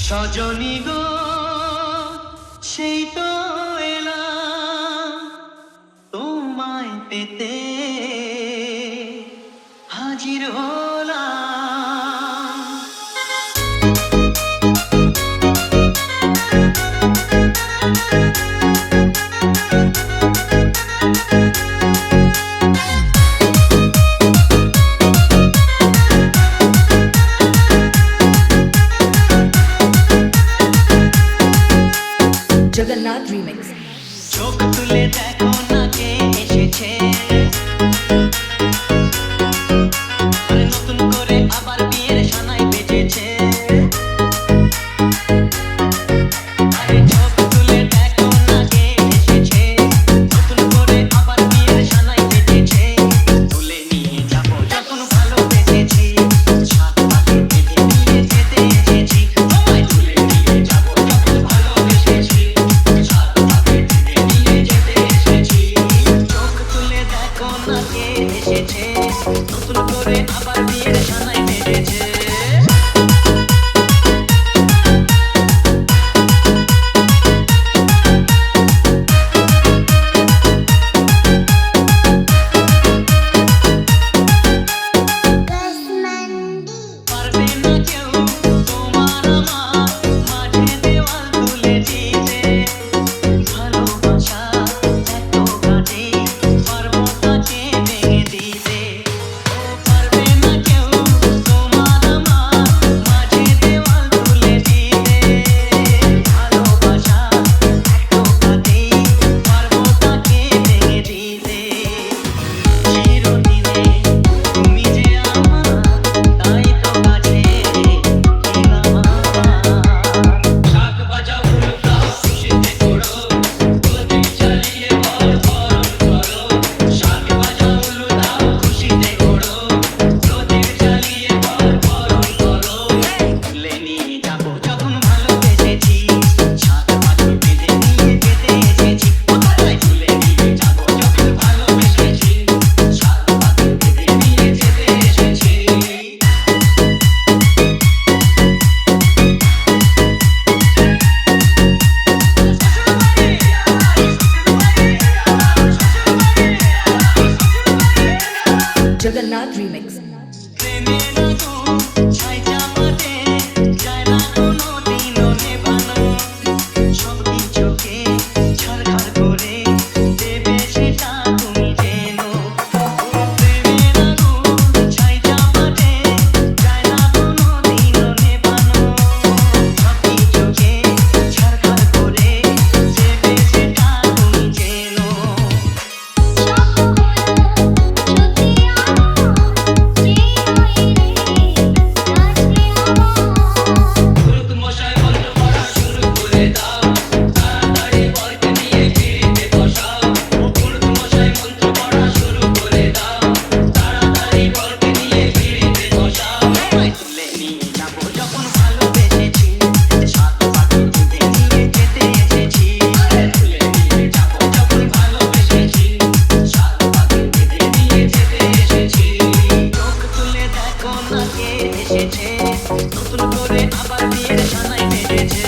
সজনী গো সেই তো এলাম তোমায় পেতে হাজির হলাম। Jagannath Remix. চোখ তুলে দেখো না কে এসেছে, নতুন করে আবার বিয়ের সানাই বেজেছে। আরে চোখ তুলে দেখো না কে এসেছে, নতুন করে আবার বিয়ের সানাই বেজেছে। তুলে নিয়ে যাবো যখন ভালোবেসেছি, সাত পাকে বেঁধে নিয়ে যেতে এসেছি। তোমায় তুলে নিয়ে যাবো যখন ভালোবেসেছি, সাত পাকে বেঁধে নিয়ে যেতে এসেছি। চোখ তুলে দেখো না কে এসেছে, নতুন করে আবার বিয়ের সানাই বেজেছে। পারবে না কেউ তোমার আমার মাঝে দেওয়াল তুলে দিতে, ভালোবাসা এত গাঢ় পারবো তাকে ভেঙে দিতে। ও পারবে না কেউ তোমার আমার মাঝে দেওয়াল তুলে দিতে, ভালোবাসা এত গাঢ় পারবো তাকে ভেঙে দিতে। চিরদিনে তুমি যে আমার, তাই তো কাছে এলাম আবার। শাক বাজাও উল্টাও খুশিতে ঘোরো, প্রদীপ জ্বালিয়ে বরণ করো। শাক বাজাও উল্টাও খুশিতে ঘোরো, প্রদীপ জ্বালিয়ে বরণ করো। তুলে নিয়ে যাবো যখন ভালোবেসেছি, সাত পাকে বেঁধে নিয়ে যেতে এসেছি। কোথায় তুলে নিয়ে যাবো যখন ভালোবেসেছি, সাত পাকে বেঁধে নিয়ে যেতে এসেছি। Jagannath Remix. প্রেমের আগুন ছাই চাপাতে যায় না কোনোদিনও নেভানো, সবকিছুকে ছারখার করে দেবে সেটা তুমি জেনো। প্রেমের আগুন ছাই চাপাতে যায় না কোনোদিনও নেভানো, সবকিছুকে ছারখার করে দেবে সেটা তুমি জেনো। পুরুত মশাই মন্ত্র পড়া শুরু করে দাও, তাড়াতাড়ি বরকে নিয়ে পিড়িতে বসাও। পুরুত মশাই মন্ত্র পড়া শুরু করে দাও, তাড়াতাড়ি বরকে নিয়ে পিড়িতে বসাও। তোমায় তুলে নিয়ে যাবো যখন ভালোবেসেছি, সাত পাকে বেঁধে নিয়ে যেতে এসেছি। তুলে নিয়ে যাবো যখন ভালোবেসেছি, সাত পাকে বেঁধে নিয়ে যেতে এসেছি। চোখ তুলে দেখো না কে এসেছে, নতুন করে আবার বিয়ের সানাই বেজেছে।